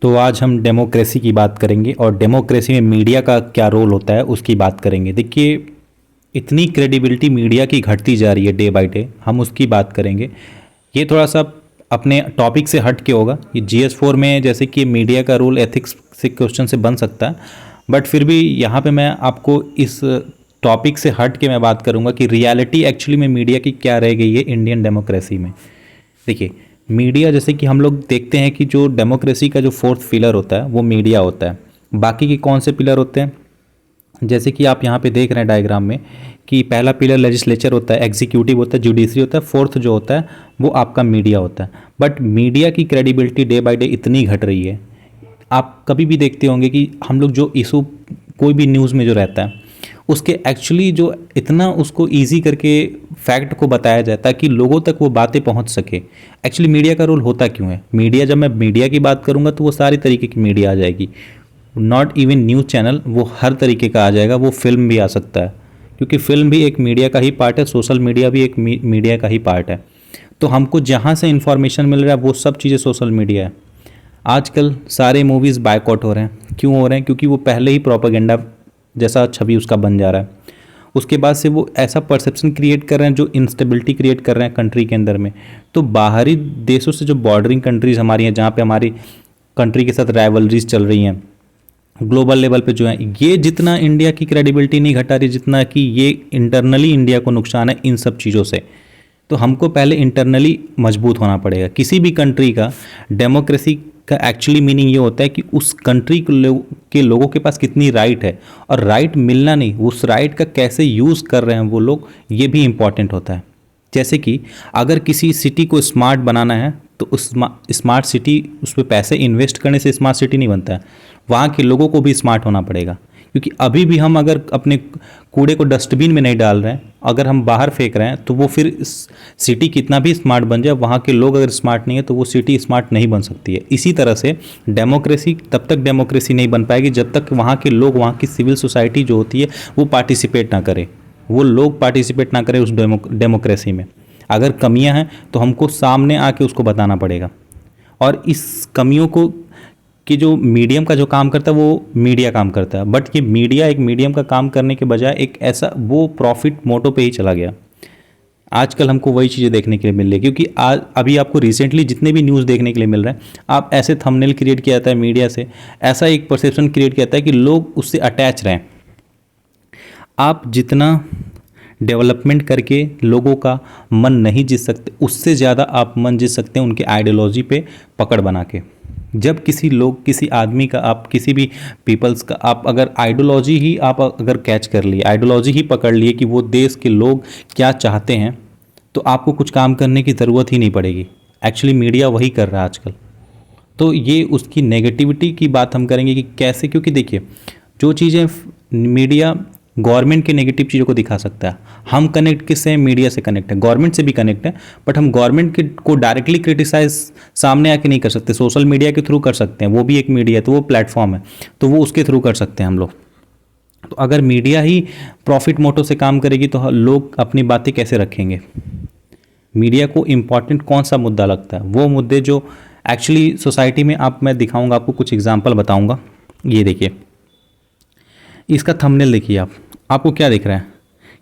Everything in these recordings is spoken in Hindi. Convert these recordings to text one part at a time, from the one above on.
तो आज हम डेमोक्रेसी की बात करेंगे और डेमोक्रेसी में मीडिया का क्या रोल होता है उसकी बात करेंगे। देखिए, इतनी क्रेडिबिलिटी मीडिया की घटती जा रही है डे बाय डे, हम उसकी बात करेंगे। ये थोड़ा सा अपने टॉपिक से हट के होगा। ये GS4 में जैसे कि मीडिया का रोल एथिक्स से क्वेश्चन से बन सकता है, बट फिर भी यहाँ पे मैं आपको इस टॉपिक से हट के मैं बात करूँगा कि रियलिटी एक्चुअली में मीडिया की क्या रह गई है इंडियन डेमोक्रेसी में। देखिए, मीडिया जैसे कि हम लोग देखते हैं कि जो डेमोक्रेसी का जो फोर्थ पिलर होता है वो मीडिया होता है। बाकी के कौन से पिलर होते हैं, जैसे कि आप यहाँ पे देख रहे हैं डायग्राम में कि पहला पिलर लेजिस्लेचर होता है, एग्जीक्यूटिव होता है, जुडिशरी होता है, फोर्थ जो होता है वो आपका मीडिया होता है। बट मीडिया की क्रेडिबिलिटी डे बाय डे इतनी घट रही है। आप कभी भी देखते होंगे कि हम लोग जो इशू कोई भी न्यूज़ में जो रहता है उसके एक्चुअली जो इतना उसको इजी करके फैक्ट को बताया जाए ताकि लोगों तक वो बातें पहुंच सके। एक्चुअली मीडिया का रोल होता क्यों है? मीडिया, जब मैं मीडिया की बात करूंगा तो वो सारी तरीके की मीडिया आ जाएगी, नॉट इवन न्यूज़ चैनल, वो हर तरीके का आ जाएगा। वो फिल्म भी आ सकता है क्योंकि फिल्म भी एक मीडिया का ही पार्ट है, सोशल मीडिया भी एक मीडिया का ही पार्ट है। तो हमको जहाँ से इन्फॉर्मेशन मिल रहा है वो सब चीज़ें सोशल मीडिया है। आजकल सारे मूवीज़ बायकॉट हो रहे हैं। क्यों हो रहे हैं? क्योंकि वो पहले ही प्रोपेगेंडा जैसा छवि उसका बन जा रहा है। उसके बाद से वो ऐसा परसेप्शन क्रिएट कर रहे हैं जो इंस्टेबिलिटी क्रिएट कर रहे हैं कंट्री के अंदर में। तो बाहरी देशों से जो बॉर्डरिंग कंट्रीज़ हमारी हैं, जहाँ पे हमारी कंट्री के साथ राइवलरीज चल रही हैं ग्लोबल लेवल पे जो है, ये जितना इंडिया की क्रेडिबिलिटी नहीं घटा रही जितना कि ये इंटरनली इंडिया को नुकसान है इन सब चीज़ों से। तो हमको पहले इंटरनली मजबूत होना पड़ेगा। किसी भी कंट्री का डेमोक्रेसी का एक्चुअली मीनिंग ये होता है कि उस कंट्री के लोगों के पास कितनी राइट है, और राइट मिलना नहीं, उस राइट का कैसे यूज़ कर रहे हैं वो लोग, ये भी इम्पॉर्टेंट होता है। जैसे कि अगर किसी सिटी को स्मार्ट बनाना है तो उस स्मार्ट सिटी, उस पर पैसे इन्वेस्ट करने से स्मार्ट सिटी नहीं बनता है, वहाँ के लोगों को भी स्मार्ट होना पड़ेगा। क्योंकि अभी भी हम अगर अपने कूड़े को डस्टबिन में नहीं डाल रहे हैं, अगर हम बाहर फेंक रहे हैं, तो वो फिर सिटी कितना भी स्मार्ट बन जाए, वहाँ के लोग अगर स्मार्ट नहीं है तो वो सिटी स्मार्ट नहीं बन सकती है। इसी तरह से डेमोक्रेसी तब तक डेमोक्रेसी नहीं बन पाएगी जब तक वहाँ के लोग, वहाँ की सिविल सोसाइटी जो होती है वो पार्टिसिपेट ना करे, वो लोग पार्टिसिपेट ना करें उस डेमोक्रेसी में। अगर कमियां हैं तो हमको सामने आके उसको बताना पड़ेगा। और इस कमियों को कि जो मीडियम का जो काम करता है वो मीडिया काम करता है, बट ये मीडिया एक मीडियम का काम करने के बजाय एक ऐसा वो प्रॉफिट मोटो पे ही चला गया। आजकल हमको वही चीज़ें देखने के लिए मिल रही है, क्योंकि आज अभी आपको रिसेंटली जितने भी न्यूज़ देखने के लिए मिल रहे हैं, आप ऐसे थंबनेल क्रिएट किया जाता है मीडिया से, ऐसा एक परसेप्शन क्रिएट किया जाता है कि लोग उससे अटैच रहें। आप जितना डेवलपमेंट करके लोगों का मन नहीं जीत सकते, उससे ज़्यादा आप मन जीत सकते हैं उनके आइडियोलॉजी पे पकड़ बना के। जब किसी आदमी का, आप किसी भी पीपल्स का, आप अगर आइडियोलॉजी ही आप अगर कैच कर लिए, आइडियोलॉजी ही पकड़ लिए कि वो देश के लोग क्या चाहते हैं, तो आपको कुछ काम करने की ज़रूरत ही नहीं पड़ेगी। एक्चुअली मीडिया वही कर रहा है आजकल। तो ये उसकी नेगेटिविटी की बात हम करेंगे कि कैसे, क्योंकि देखिए, जो चीज़ें मीडिया गवर्नमेंट के नेगेटिव चीज़ों को दिखा सकता है, हम कनेक्ट किससे हैं? मीडिया से कनेक्ट है, गवर्नमेंट से भी कनेक्ट है, बट हम गवर्नमेंट के को डायरेक्टली क्रिटिसाइज सामने आके नहीं कर सकते, सोशल मीडिया के थ्रू कर सकते हैं, वो भी एक मीडिया है, तो वो प्लेटफॉर्म है, तो वो उसके थ्रू कर सकते हैं हम लोग। तो अगर मीडिया ही प्रॉफिट मोटो से काम करेगी तो लोग अपनी बातें कैसे रखेंगे? मीडिया को इम्पॉर्टेंट कौन सा मुद्दा लगता है? वो मुद्दे जो एक्चुअली सोसाइटी में, आप मैं दिखाऊंगा आपको, कुछ एग्जांपल बताऊंगा। ये देखिए, इसका थंबनेल देखिए, आपको क्या दिख रहा है?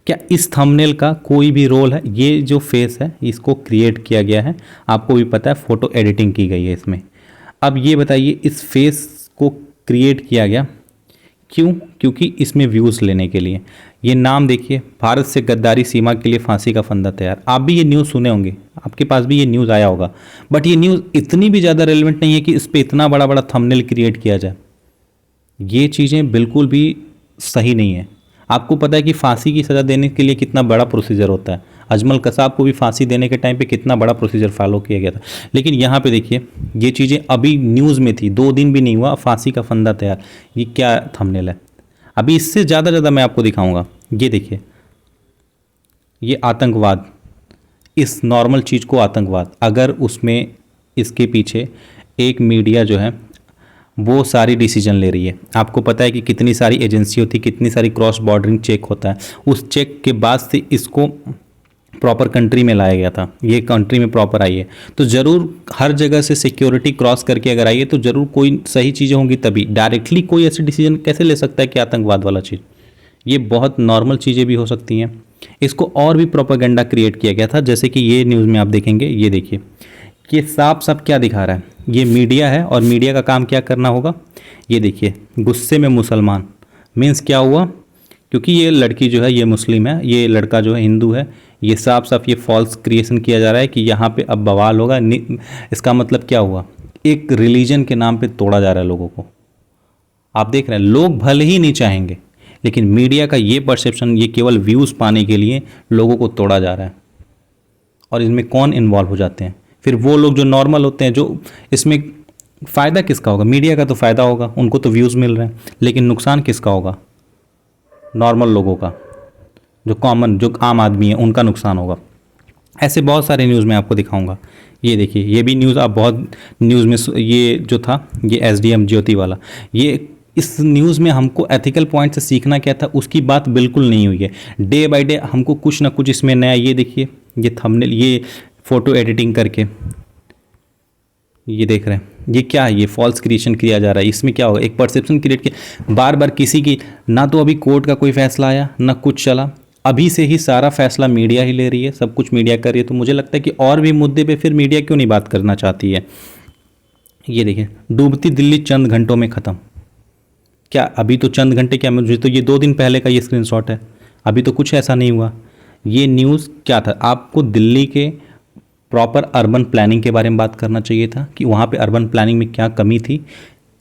क्या इस थंबनेल का कोई भी रोल है? ये जो फेस है इसको क्रिएट किया गया है, आपको भी पता है, फ़ोटो एडिटिंग की गई है इसमें। अब ये बताइए, इस फेस को क्रिएट किया गया क्यों? क्योंकि इसमें व्यूज़ लेने के लिए। ये नाम देखिए, भारत से गद्दारी सीमा के लिए फांसी का फंदा तैयार। आप भी ये न्यूज़ सुने होंगे, आपके पास भी ये न्यूज़ आया होगा, बट ये न्यूज़ इतनी भी ज़्यादा रेलिवेंट नहीं है कि इस पर इतना बड़ा बड़ा थंबनेल क्रिएट किया जाए। ये चीज़ें बिल्कुल भी सही नहीं है। आपको पता है कि फांसी की सज़ा देने के लिए कितना बड़ा प्रोसीजर होता है। अजमल कसाब को भी फांसी देने के टाइम पे कितना बड़ा प्रोसीजर फॉलो किया गया था। लेकिन यहाँ पे देखिए, ये चीज़ें अभी न्यूज़ में थी, 2 दिन भी नहीं हुआ, फांसी का फंदा तैयार। ये क्या थंबनेल है? अभी इससे ज़्यादा मैं आपको दिखाऊंगा। ये देखिए, ये आतंकवाद, इस नॉर्मल चीज़ को आतंकवाद, अगर उसमें इसके पीछे एक मीडिया जो है वो सारी डिसीजन ले रही है। आपको पता है कि कितनी सारी एजेंसी होती है, कितनी सारी क्रॉस बॉर्डरिंग चेक होता है, उस चेक के बाद से इसको प्रॉपर कंट्री में लाया गया था, ये कंट्री में प्रॉपर आई है। तो ज़रूर हर जगह से सिक्योरिटी क्रॉस करके अगर आई है तो ज़रूर कोई सही चीज़ें होंगी, तभी डायरेक्टली कोई ऐसे डिसीजन कैसे ले सकता है कि आतंकवाद वाला चीज़। ये बहुत नॉर्मल चीज़ें भी हो सकती हैं। इसको और भी प्रोपेगेंडा क्रिएट किया गया था, जैसे कि ये न्यूज़ में आप देखेंगे, ये देखिए कि साफ साफ क्या दिखा रहा है, ये मीडिया है और मीडिया का काम क्या करना होगा। ये देखिए, गुस्से में मुसलमान मीन्स क्या हुआ, क्योंकि ये लड़की जो है ये मुस्लिम है, ये लड़का जो है हिंदू है, ये साफ साफ ये फॉल्स क्रिएशन किया जा रहा है कि यहाँ पे अब बवाल होगा। इसका मतलब क्या हुआ, एक रिलीजन के नाम पे तोड़ा जा रहा है लोगों को। आप देख रहे हैं, लोग भले ही नहीं चाहेंगे, लेकिन मीडिया का ये परसेप्शन, ये केवल व्यूज़ पाने के लिए लोगों को तोड़ा जा रहा है। और इसमें कौन इन्वॉल्व हो जाते हैं, फिर वो लोग जो नॉर्मल होते हैं, जो इसमें फ़ायदा किसका होगा, मीडिया का तो फ़ायदा होगा, उनको तो व्यूज़ मिल रहे हैं, लेकिन नुकसान किसका होगा, नॉर्मल लोगों का, जो कॉमन, जो आम आदमी है, उनका नुकसान होगा। ऐसे बहुत सारे न्यूज़ मैं आपको दिखाऊंगा। ये देखिए, ये भी न्यूज़ आप बहुत न्यूज़ में, ये जो था ये एसडीएम ज्योति वाला, ये इस न्यूज़ में हमको एथिकल पॉइंट से सीखना क्या था, उसकी बात बिल्कुल नहीं हुई है। डे बाय डे हमको कुछ ना कुछ इसमें नया, ये देखिए, ये थंबनेल, ये फ़ोटो एडिटिंग करके, ये देख रहे हैं, ये क्या है, ये फॉल्स क्रिएशन किया जा रहा है। इसमें क्या होगा, एक परसेप्शन क्रिएट किया बार बार किसी की, ना तो अभी कोर्ट का कोई फैसला आया, ना कुछ चला, अभी से ही सारा फैसला मीडिया ही ले रही है, सब कुछ मीडिया कर रही है। तो मुझे लगता है कि और भी मुद्दे पे फिर मीडिया क्यों नहीं बात करना चाहती है। ये देखिए, डूबती दिल्ली चंद घंटों में ख़त्म। क्या अभी तो चंद घंटे, क्या मुझे तो ये 2 दिन पहले का ये स्क्रीनशॉट है, अभी तो कुछ ऐसा नहीं हुआ। ये न्यूज़ क्या था, आपको दिल्ली के प्रॉपर अर्बन प्लानिंग के बारे में बात करना चाहिए था कि वहाँ पे अर्बन प्लानिंग में क्या कमी थी,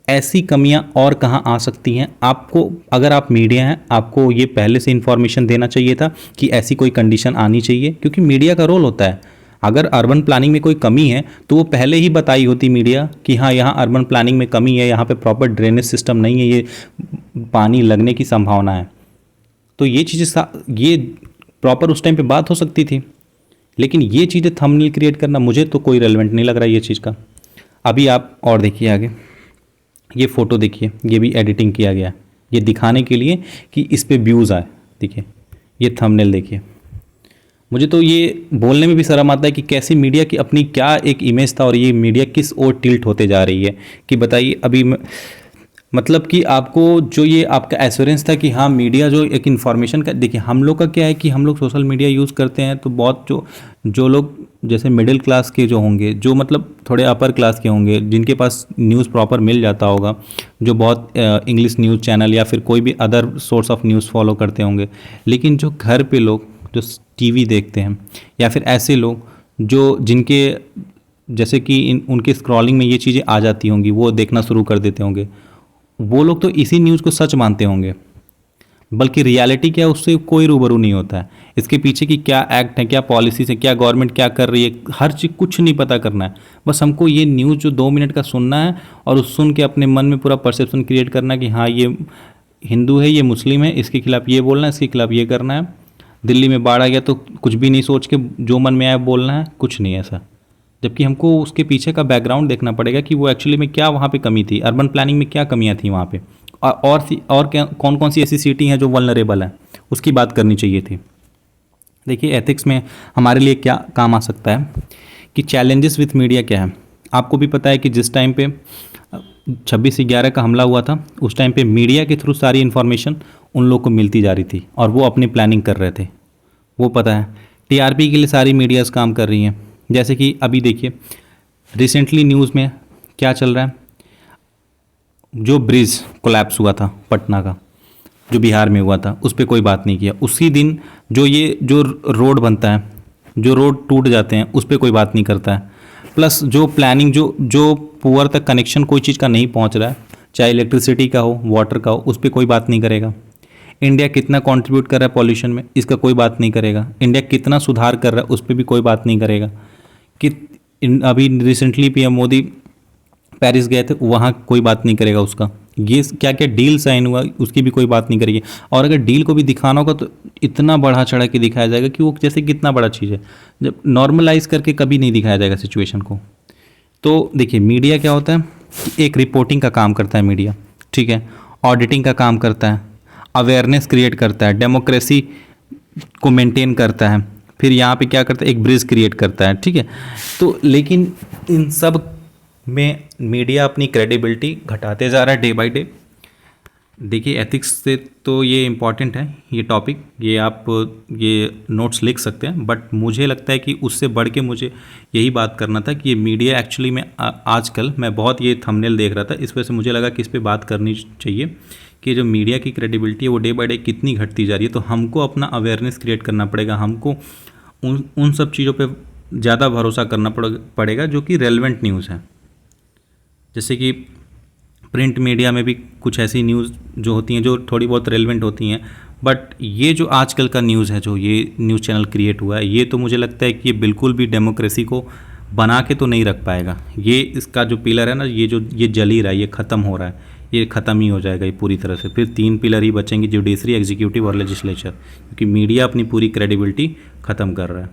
ऐसी कमियां और कहाँ आ सकती हैं। आपको, अगर आप मीडिया हैं, आपको ये पहले से इन्फॉर्मेशन देना चाहिए था कि ऐसी कोई कंडीशन आनी चाहिए, क्योंकि मीडिया का रोल होता है। अगर अर्बन प्लानिंग में कोई कमी है तो वो पहले ही बताई होती मीडिया कि हाँ, यहाँ अर्बन प्लानिंग में कमी है, यहाँ पे प्रॉपर ड्रेनेज सिस्टम नहीं है, ये पानी लगने की संभावना है। तो ये चीज़ें, ये प्रॉपर उस टाइम पे बात हो सकती थी। लेकिन ये चीज़ें थंबनेल क्रिएट करना, मुझे तो कोई रेलेवेंट नहीं लग रहा है ये चीज़ का। अभी आप और देखिए आगे, ये फ़ोटो देखिए, ये भी एडिटिंग किया गया है, ये दिखाने के लिए कि इस पे व्यूज़ आए। देखिए, ये थंबनेल देखिए, मुझे तो ये बोलने में भी शर्म आता है कि कैसी मीडिया की अपनी क्या एक इमेज था और ये मीडिया किस ओर टिल्ट होते जा रही है। कि बताइए, अभी मतलब कि आपको जो ये आपका एश्योरेंस था कि हाँ, मीडिया जो एक इन्फॉर्मेशन का, देखिए हम लोग का क्या है कि हम लोग सोशल मीडिया यूज़ करते हैं तो बहुत जो लोग जैसे मिडिल क्लास के जो होंगे, जो मतलब थोड़े अपर क्लास के होंगे, जिनके पास न्यूज़ प्रॉपर मिल जाता होगा, जो बहुत इंग्लिश न्यूज़ चैनल या फिर कोई भी other source of news follow करते होंगे। लेकिन जो घर पे लोग जो टीवी देखते हैं, या फिर ऐसे लोग जो जिनके जैसे कि उनके स्क्रॉलिंग में ये चीज़ें आ जाती होंगी, वो देखना शुरू कर देते होंगे, वो लोग तो इसी न्यूज़ को सच मानते होंगे। बल्कि रियलिटी क्या है, उससे कोई रूबरू नहीं होता है। इसके पीछे की क्या एक्ट है, क्या पॉलिसीज है, क्या गवर्नमेंट क्या कर रही है, हर चीज़ कुछ नहीं पता करना है। बस हमको ये न्यूज़ जो 2 मिनट का सुनना है और उस सुन के अपने मन में पूरा परसेप्शन क्रिएट करना है कि हाँ, ये हिंदू है, ये मुस्लिम है, इसके खिलाफ ये बोलना है, इसके खिलाफ ये करना है। दिल्ली में बाढ़ आ गया तो कुछ भी नहीं सोच के जो मन में आया बोलना है, कुछ नहीं ऐसा। जबकि हमको उसके पीछे का बैकग्राउंड देखना पड़ेगा कि वो एक्चुअली में क्या वहाँ पे कमी थी, अर्बन प्लानिंग में क्या कमियाँ थी वहाँ पे, और क्या, कौन कौन सी ऐसी सिटी हैं जो वल्नरेबल हैं, उसकी बात करनी चाहिए थी। देखिए, एथिक्स में हमारे लिए क्या काम आ सकता है कि चैलेंजेस विथ मीडिया क्या है। आपको भी पता है कि जिस टाइम पे 26/11 का हमला हुआ था, उस टाइम पे मीडिया के थ्रू सारी इन्फॉर्मेशन उन लोग को मिलती जा रही थी और वो अपनी प्लानिंग कर रहे थे। वो पता है, टीआरपी के लिए सारी मीडियाज़ काम कर रही हैं। जैसे कि अभी देखिए, रिसेंटली न्यूज़ में क्या चल रहा है, जो ब्रिज कोलैप्स हुआ था पटना का, जो बिहार में हुआ था, उस पर कोई बात नहीं किया। उसी दिन जो रोड बनता है, जो रोड टूट जाते हैं, उस पर कोई बात नहीं करता है। प्लस जो प्लानिंग, जो पुअर तक कनेक्शन कोई चीज़ का नहीं पहुंच रहा है, चाहे इलेक्ट्रिसिटी का हो, वाटर का हो, उस पर कोई बात नहीं करेगा। इंडिया कितना कंट्रीब्यूट कर रहा है पॉल्यूशन में, इसका कोई बात नहीं करेगा। इंडिया कितना सुधार कर रहा है, उस पर भी कोई बात नहीं करेगा। कि अभी रिसेंटली पीएम मोदी पेरिस गए थे, वहाँ कोई बात नहीं करेगा उसका। ये क्या क्या डील साइन हुआ, उसकी भी कोई बात नहीं करेगी। और अगर डील को भी दिखाना होगा तो इतना बढ़ा चढ़ा के दिखाया जाएगा कि वो जैसे कितना बड़ा चीज़ है, जब नॉर्मलाइज करके कभी नहीं दिखाया जाएगा सिचुएशन को। तो देखिए, मीडिया क्या होता है, एक रिपोर्टिंग का काम करता है मीडिया, ठीक है, ऑडिटिंग का काम करता है, अवेयरनेस क्रिएट करता है, डेमोक्रेसी को मेंटेन करता है, फिर यहाँ पे क्या करता है, एक ब्रिज क्रिएट करता है, ठीक है। तो लेकिन इन सब में मीडिया अपनी क्रेडिबिलिटी घटाते जा रहा है डे बाय डे। देखिए एथिक्स से तो ये इम्पॉर्टेंट है ये टॉपिक, ये आप ये नोट्स लिख सकते हैं, बट मुझे लगता है कि उससे बढ़ के मुझे यही बात करना था कि ये मीडिया एक्चुअली में आजकल मैं बहुत ये थंबनेल देख रहा था, इस वजह से मुझे लगा कि इस पर बात करनी चाहिए कि जो मीडिया की क्रेडिबिलिटी है वो डे बाय डे कितनी घटती जा रही है। तो हमको अपना अवेयरनेस क्रिएट करना पड़ेगा, हमको उन सब चीज़ों पर ज़्यादा भरोसा करना पड़ेगा जो कि रेलेवेंट न्यूज़ है। जैसे कि प्रिंट मीडिया में भी कुछ ऐसी न्यूज़ जो होती हैं जो थोड़ी बहुत रेलेवेंट होती हैं, बट ये जो आजकल का न्यूज़ है, जो ये न्यूज़ चैनल क्रिएट हुआ है, ये तो मुझे लगता है कि ये बिल्कुल भी डेमोक्रेसी को बना के तो नहीं रख पाएगा। ये इसका जो पिलर है ना, ये जल ही रहा है, ये ख़त्म हो रहा है, ये ख़त्म ही हो जाएगा ये पूरी तरह से। फिर 3 पिलर ही बचेंगे, जुडिशरी, एग्जीक्यूटिव और लेजिस्लेचर, क्योंकि मीडिया अपनी पूरी क्रेडिबिलिटी ख़त्म कर रहा है।